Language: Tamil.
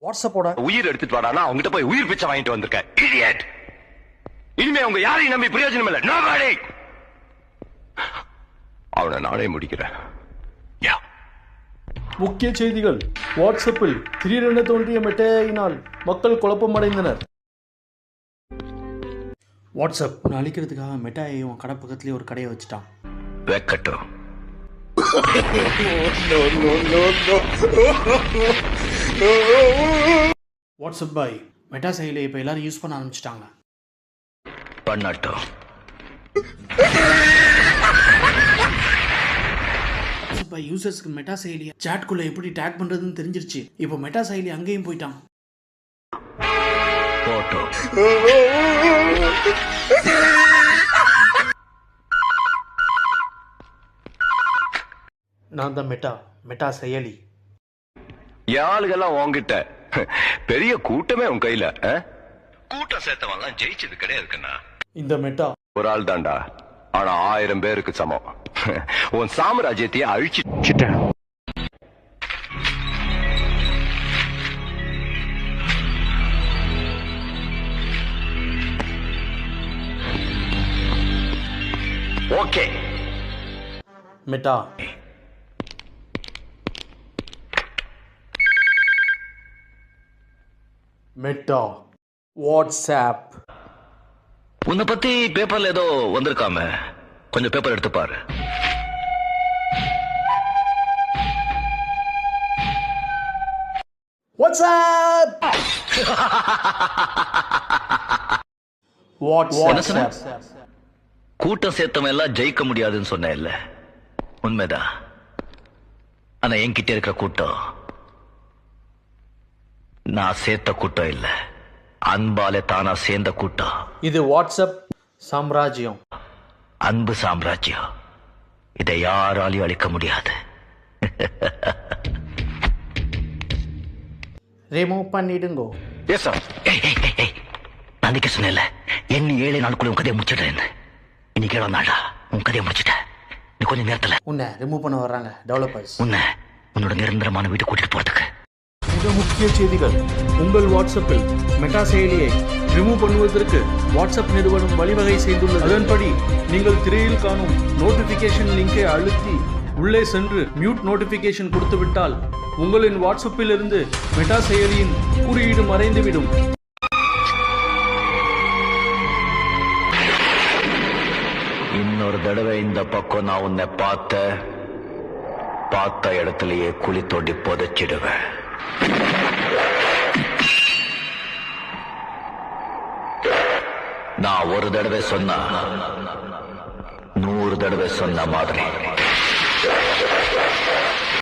வாட்ஸ்அப்போட உயிர் எடுத்துட்டு வாடானா அவங்ககிட்ட போய் உயிர் பிச்சை வாங்கிட்டு வந்திருக்கேன். இடியட். இனிமே உங்க யாரையும் நம்பி பிரயோஜனம் இல்ல. நோபாடி. அவனை நானே முடிக்கிறேன். முக்கிய செய்திகள். வாட்ஸ்அப்பில் திடீரென தோன்றிய மெட்டையினால் மக்கள் குழப்பமடைந்தனர். வாட்ஸ்அப் உன்னை அழிக்கிறதுக்காக மெட்டாயையும் கடை பக்கத்துலேயே ஒரு கடையை வச்சுட்டான். வெக்கட்டும். வாட்ஸ்அப் பாய் மெட்டா செயலியை இப்போ எல்லாரும் யூஸ் பண்ண ஆரம்பிச்சிட்டாங்க. பண்ணட்டும். வாட்ஸ்அப் பாய் யூசர்ஸ்க்கு மெட்டா செயலியை சாட்குள்ள எப்படி டேக் பண்றதுன்னு தெரிஞ்சிருச்சு. இப்போ மெட்டா செயலி அங்கேயும் போயிட்டான். போட்டோ. நான் தான் மெட்டா செயலி. ஆளுகெல்லாம் உங்ககிட்ட பெரிய கூட்டமே உன் கையில. கூட்டம் சேர்த்தவெல்லாம் ஜெயிச்சது கிடையாதுக்குண்ணா. இந்த மெட்டா ஒரு ஆள் தாண்டா, ஆனா 1000 பேருக்கு சமம். உன் சாம்ராஜ்யத்தையே அழிச்சிட்டேன். Okay Meta WhatsApp. உன்னை பத்தி பேப்பர்ல ஏதோ வந்திருக்காம, கொஞ்சம் பேப்பர் எடுத்து பாரு. கூட்டம் சேர்த்தவன் எல்லாம் ஜெயிக்க முடியாதுன்னு சொன்ன இல்ல, உண்மைதான். ஆனா என்கிட்ட இருக்கிற கூட்டம் நான் சேர்த்த கூட்டம் இல்ல, அன்பாலே தானா சேர்ந்த கூட்டம். இது வாட்ஸ்அப் சாம்ராஜ்யம், அன்பு சாம்ராஜ்யம். இதை யாராலையும் அழிக்க முடியாது. ரிமூவ் பண்ணிடுங்கோ. Yes sir. நான் சொன்னேன்ல, என்ன 7 நாளுக்குள்ள உன் கதையை முடிச்சிடுறேன். இன்னைக்கு 7 நாளா உன் கதையை முடிச்சிட்ட. நீ கொஞ்சம் நேரத்துல உன்னை ரிமூவ் பண்ண வர்றாங்க டெவலப்பர்ஸ். உன்னோட நிரந்தரமான வீட்டு கூட்டிட்டு போறதுக்கு. மிக முக்கிய செய்திகள். உங்கள் வாட்ஸ்அப்பில் மெட்டா செயலியை ரிமூவ் பண்ணுவதற்கு வாட்ஸ்அப் நிறுவனம் வழிவகை செய்துள்ளது. அதன்படி நீங்கள் திரையில் காணும் நோட்டிபிகேஷன் லிங்கை அழுத்தி உள்ளே சென்று மியூட் நோட்டிபிகேஷன் கொடுத்துவிட்டால் உங்களின் வாட்ஸ்அப்பில் இருந்து மெட்டா செயலியின் குறியீடு மறைந்துவிடும். இன்னொரு தடவை இந்த பக்கம் நான் உன்னை பார்த்த இடத்திலேயே குழி தோண்டி புதைச்சிடுவேன். நான் ஒரு தடவை சொன்னா 100 தடவை சொன்ன மாதிரி.